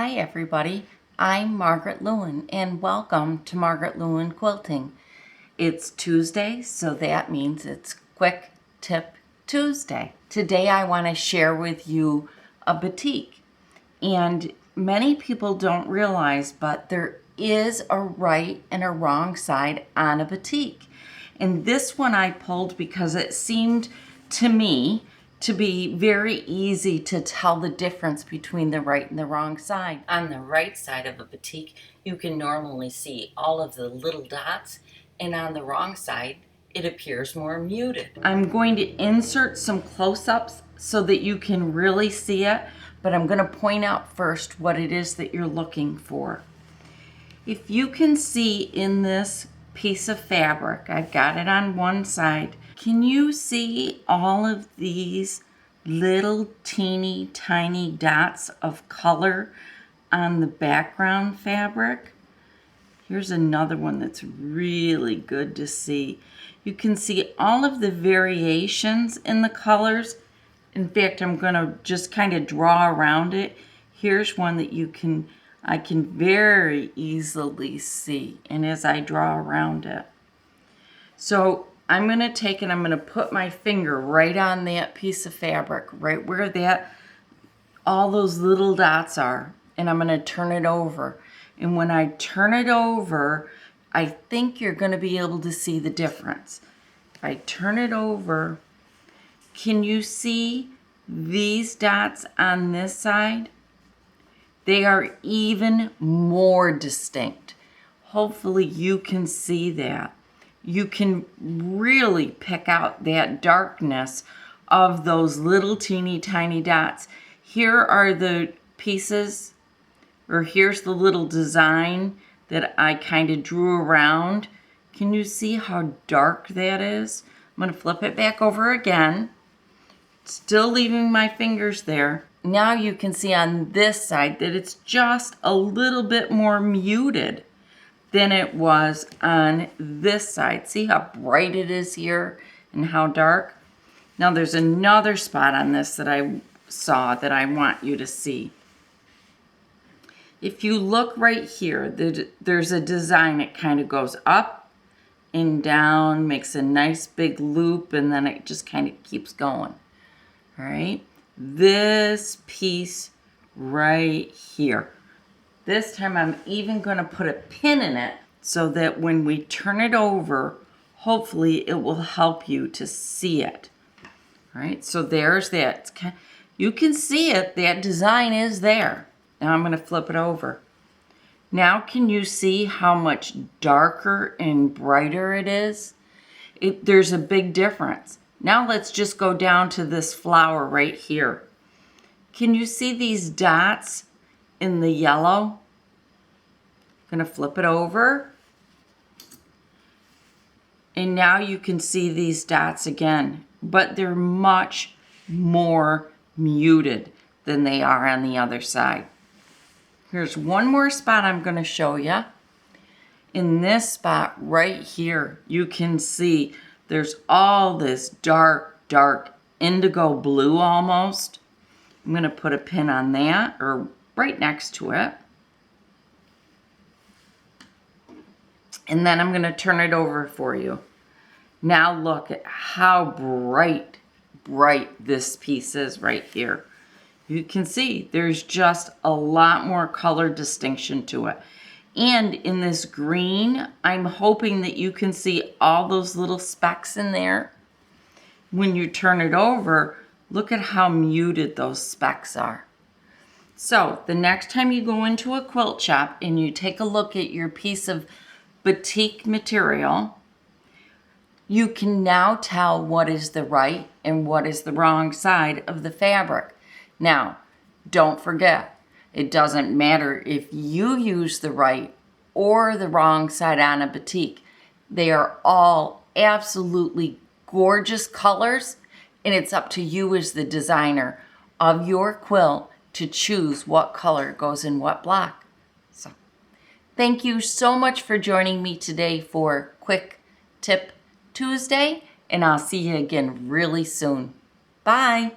Hi everybody, I'm Margaret Lewin and welcome to Margaret Lewin Quilting. It's Tuesday, so that means it's Quick Tip Tuesday. Today I want to share with you a batik. And many people don't realize, but there is a right and a wrong side on a batik. And this one I pulled because it seemed to me to be very easy to tell the difference between the right and the wrong side. On the right side of a batik, you can normally see all of the little dots, and on the wrong side, it appears more muted. I'm going to insert some close-ups so that you can really see it, but I'm going to point out first what it is that you're looking for. If you can see in this piece of fabric, I've got it on one side, can you see all of these little teeny tiny dots of color on the background fabric? Here's another one that's really good to see. You can see all of the variations in the colors. In fact, I'm going to just kind of draw around it. Here's one that I can very easily see, and as I draw around it. So I'm going to take and I'm going to put my finger right on that piece of fabric, right where all those little dots are, and I'm going to turn it over. And when I turn it over, I think you're going to be able to see the difference. If I turn it over, can you see these dots on this side? They are even more distinct. Hopefully you can see that. You can really pick out that darkness of those little teeny tiny dots. Here are the pieces, or here's the little design that I kind of drew around. Can you see how dark that is? I'm going to flip it back over again, still leaving my fingers there. Now you can see on this side that it's just a little bit more muted than it was on this side. See how bright it is here and how dark? Now there's another spot on this that I saw that I want you to see. If you look right here, there's a design. It kind of goes up and down, makes a nice big loop, and then it just kind of keeps going. All right, this piece right here. This time I'm even going to put a pin in it so that when we turn it over, hopefully it will help you to see it. All right, so there's that. You can see it, that design is there. Now I'm going to flip it over. Now can you see how much darker and brighter it is? There's a big difference. Now let's just go down to this flower right here. Can you see these dots in the yellow? I'm going to flip it over. And now you can see these dots again, but they're much more muted than they are on the other side. Here's one more spot I'm going to show you. In this spot right here, you can see there's all this dark indigo blue almost. I'm going to put a pin on that, or right next to it. And then I'm going to turn it over for you. Now look at how bright this piece is right here. You can see there's just a lot more color distinction to it. And in this green, I'm hoping that you can see all those little specks in there. When you turn it over, look at how muted those specks are. So the next time you go into a quilt shop and you take a look at your piece of batik material, you can now tell what is the right and what is the wrong side of the fabric. Now, don't forget, it doesn't matter if you use the right or the wrong side on a batik. They are all absolutely gorgeous colors, and it's up to you as the designer of your quilt to choose what color goes in what block. So, thank you so much for joining me today for Quick Tip Tuesday, and I'll see you again really soon. Bye.